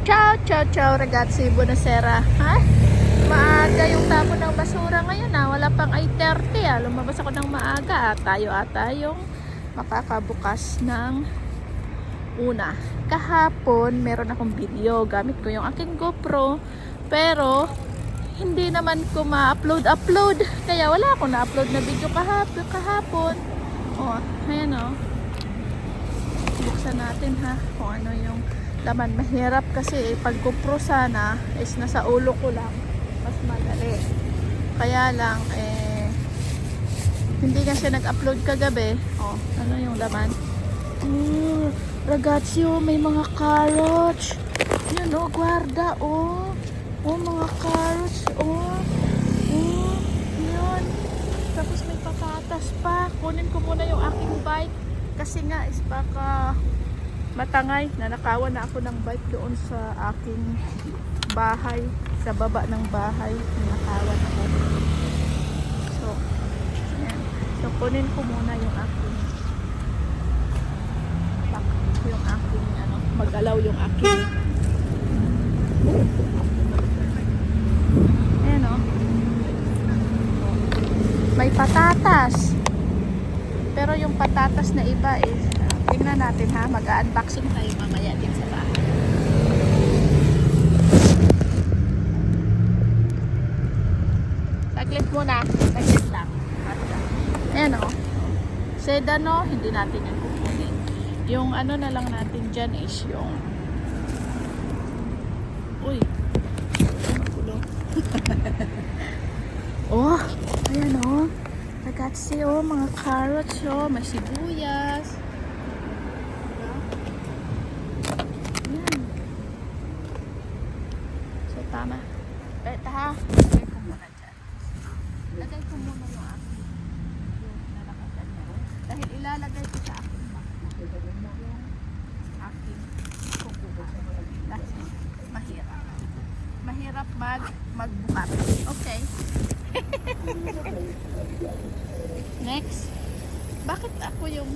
Ciao, ciao, ciao ragazzi, buonasera. Ha? Maaga yung tapon ng basura ngayon ha. Wala pang 8:30 ha. Lumabas ako ng maaga. Tayo ata yung makakabukas ng una. Kahapon, meron akong video. Gamit ko yung aking GoPro. Pero, hindi naman ko ma-upload. Kaya wala akong na-upload na video kahapon. Oh, ayan oh. Buksan natin ha. Kung ano yung laman. Mahirap kasi pag GoPro sana is nasa ulo ko lang, mas madali. Kaya lang hindi nga siya nag-upload kagabi. Oh, ano yung laman? Ragazzi, oh, may mga carrots. Yan oh, guarda oh. Oh, mga carrots oh. Oh, yan. Tapos may patatas pa. Kunin ko muna yung aking bike kasi nga is baka matangay, nanakawan na ako ng bike doon sa aking bahay, sa baba ng bahay, nanakawan ako. So, yan. So, kunin ko muna yung aking mag-alaw yung aking ayan o. May patatas. Pero yung patatas na iba is tingnan natin ha, mag-unboxing tayo mamaya din sa bahay. Saglit muna, saglit lang. Ayan o. Sedano, hindi natin yung kukunin. Yung ano na lang natin dyan is yung uy, magulo. Oh, ayan o. Ragazzi o, mga carrots o, may sibuyas. Tama. Ito ha. Lagay ko muna dyan. Lagay ko muna yung aking yung nalakasan niya. Dahil ilalagay ko sa aking yung aking kukuha. Kasi mahirap. Mahirap magbukat. Okay. Next. Bakit ako yung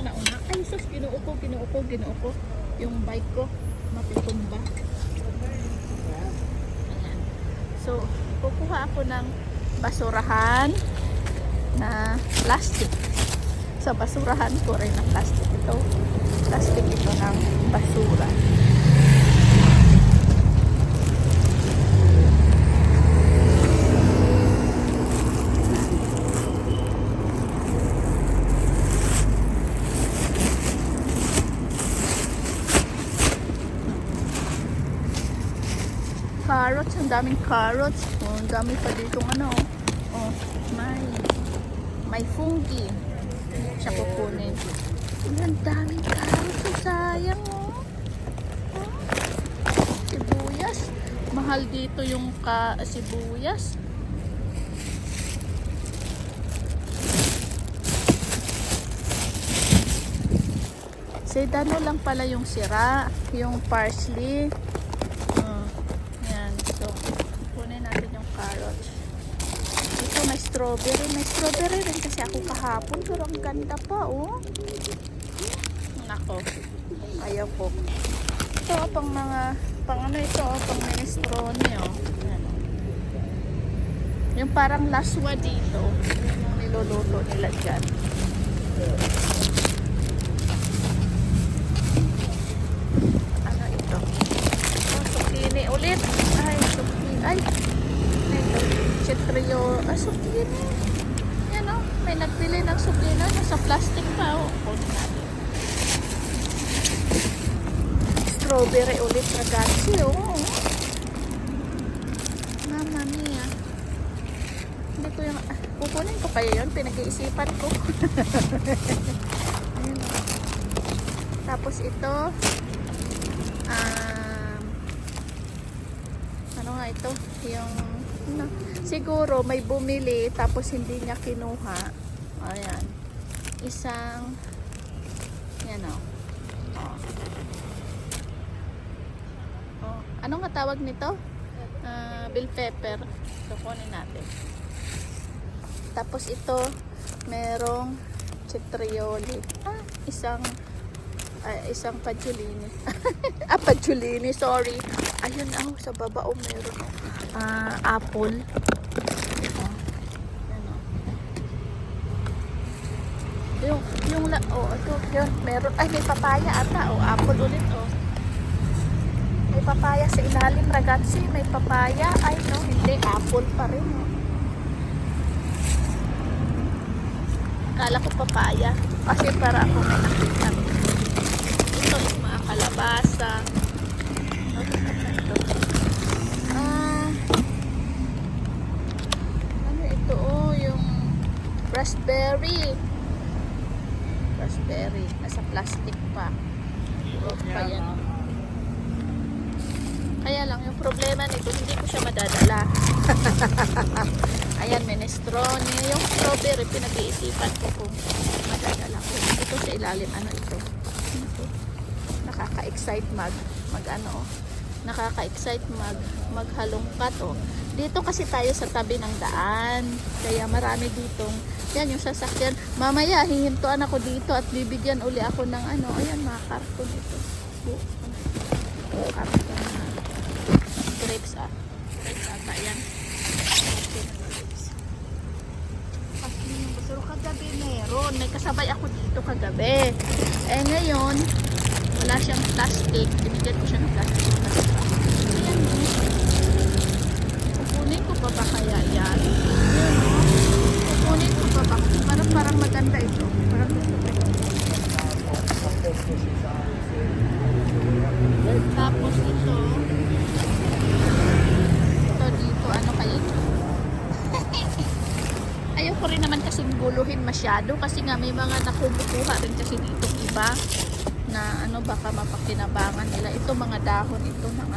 nauna? Ay sus, ginuuko. Yung bike ko matitumba. So, kukuha ako ng basurahan na plastic. Sa basurahan ko rin ng plastic ito. Plastic ito ng basura. Carrots, ang daming carrots. Oh, ang dami pa dito ano. Oh, may fungi. Siya kukunin. Ang daming carrots. Oh, sayang oh. Oh. Sibuyas. Mahal dito yung sibuyas. Sedano lang pala yung sira. Yung parsley. Ito may strawberry. May strawberry rin kasi ako kahapon. Pero ang ganda pa oh. Nako. Ayaw ko. Ito pang ano ito pang minestrone oh. Yan. Yung parang laswa dito. Yung niluluto nila dyan. Ano ito? Oh, zucchini ulit. Ay, zucchini. Ay. Citrio, zucchini. Yan o, may nagpili ng zucchini sa plastic pa o. Strawberry ulit ragazzi o. Mama mia. Hindi ko yung, kukunin ko kaya yun, pinag-iisipan ko. Ayan o. Tapos ito, ano nga ito, yung no, siguro may bumili tapos hindi niya kinuha. Ayan. Isang yan o. Oh. Ano nga tawag nito? Bell pepper. So, kunin natin. Tapos ito, merong citrioli. Isang Ay, isang Pajulini. Pajulini, sorry. Ayun, sa baba, meron. Apple. Ayan, ito, yun, meron. Ay, may papaya ata. Apple ulit, May papaya sa ilalim, ragazzi. May papaya. Ay, no, hindi. Apple pa rin, Akala ko papaya. Kasi para ako may nakita. Ito yung mga kalabasa. Ano ito, yung raspberry. Raspberry. Nasa plastic pa. Pa yan. Kaya lang, yung problema nito, hindi ko siya madadala. Ayan, minestrone. Yung strawberry, pinag-iisipan ko kung madadala ko. Ito sa ilalim, ano ito? Nakaka-excite nakaka-excite maghalongkat, Dito kasi tayo sa tabi ng daan. Kaya marami ditong, yan yung sasakyan. Mamaya, hihintuan ako dito at bibigyan uli ako ng ayan, mga karton ito. Karton na grapes, grapes ata yan. Pero kagabi meron. May kasabay ako dito kagabi. Ngayon, wala siyang plastic. Binigyan ko siya ng plastic. Ayan, kukunin ko pa ba kaya yan? Kukunin ko pa ba? Parang maganda ito. Tapos ito dito, ano kaya ito? Ayoko rin naman kasing guluhin masyado kasi nga may mga nakumukuha rin kasi dito iba na baka mapakinabangan nila. Ito mga dahon ito ng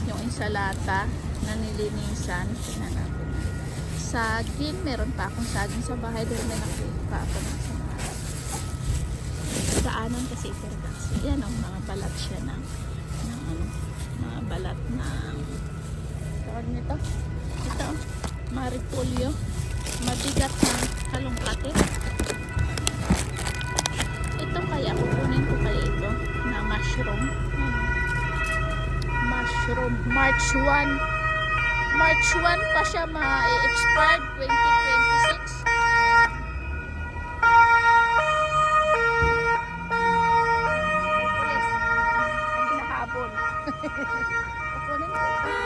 yung insalata na nilinisan. Tingnan natin. Saging, meron pa akong saging sa bahay dahil may nakita ako sa bahay. Daanan kasi ito. Yan mga balat siya ng mga balat ng tawag nito. Ito maripolyo, mabigat na halongkate. Ito kaya kukunin ko kaya ito na mushroom. Mushroom March 1 pa siya ma-expired 2026. Hinahabol. Kukunin ko ito.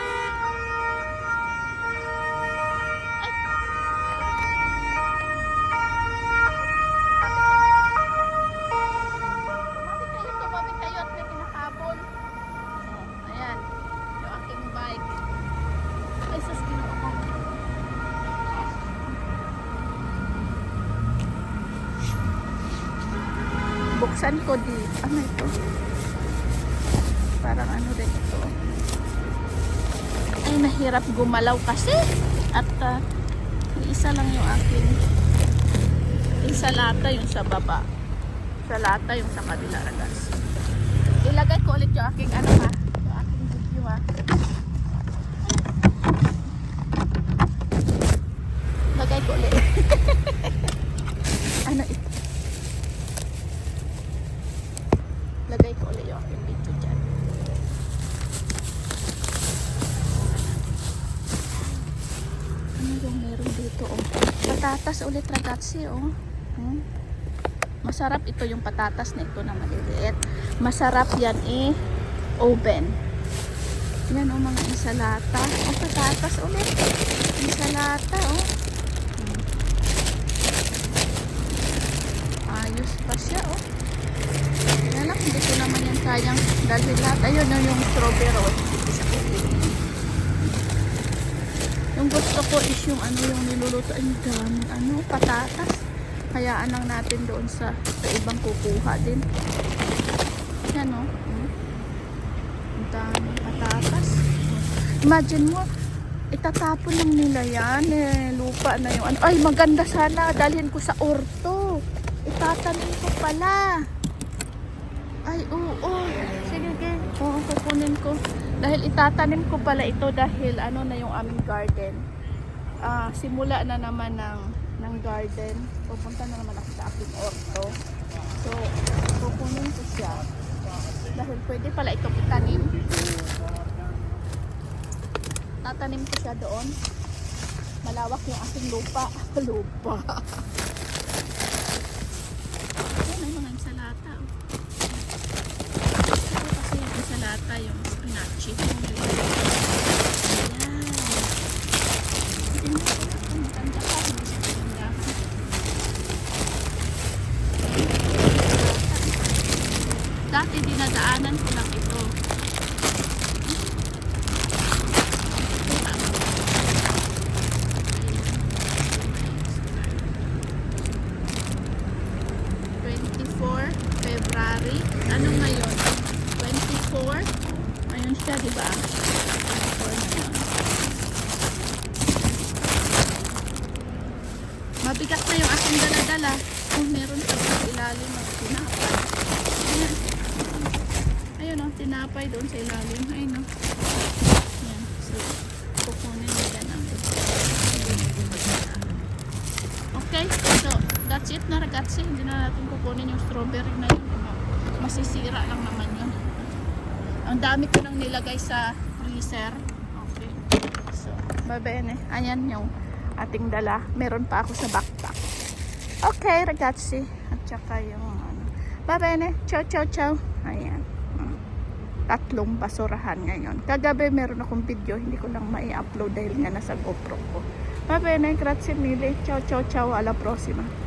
Buksan ko dito. Ano ito? Parang rin ito. Ay, nahirap gumalaw kasi. At isa lang yung aking insalata yung sa baba. Insalata yung sa kabila. Ilagay ko ulit yung aking yung aking video Lagay ko ulit. Ano ito? Lagay ko ulit yung aking video dyan. Ano yung meron dito, Patatas ulit, ragazzi, Masarap ito yung patatas na ito na maliliit. Masarap yan, oven. Yan, mga insalata. Patatas ulit. Insalata, Ayos pa siya, Yan lang, hindi ko naman yan kayang dalhin lahat. Ayun, yung strawberry, Yung gusto ko is yung yung niluluto. Ang daming patatas. Hayaan lang natin doon sa ibang kukuha din. Yan, Ang daming patatas. Imagine mo, itatapon lang nila yan. Lupa na yung Ay, maganda sana. Dalhin ko sa orto. Itatanim ko pala. Ay, oo. Sige, kukunin ko. Dahil itatanim ko pala ito dahil na yung aming garden. Simula na naman ng garden. Pupunta na naman ako sa aking orto. So, Kukunin ko siya. Dahil pwede pala itong itanim. Tatanim ko siya doon. Malawak yung aking lupa. Lupa. Ayan, may mga insalata. Oh. Ito kasi yung insalata, yung spinach. Ayan. Maganda pa. Hindi siya kagandahan. Dati dinadaanan ko lang ito. 24 February. Ano ngayon? 24? Ayun siya, di ba? 24 na yun. Mabigat na yung aking dala-dala. Oh, meron pa sa ilalim ng tinapay. Ayan. Ayun o, tinapay doon sa ilalim. Ayun o. Ayan. So, kukunin nila ng okay, so that's it na ragazzi. Hindi na natin kukunin yung strawberry na yun. Masisira lang naman yun. Ang dami ko nang nilagay sa freezer. Okay. So, babene. Ayan yung ating dala. Meron pa ako sa backpack. Okay, ragazzi. At saka yung ano. Babene. Ciao, ciao, ciao. Ayan. Tatlong basurahan ngayon. Kagabi meron akong video. Hindi ko lang mai-upload dahil nga nasa GoPro ko. Va bene, grazie mille. Ciao ciao ciao, alla prossima.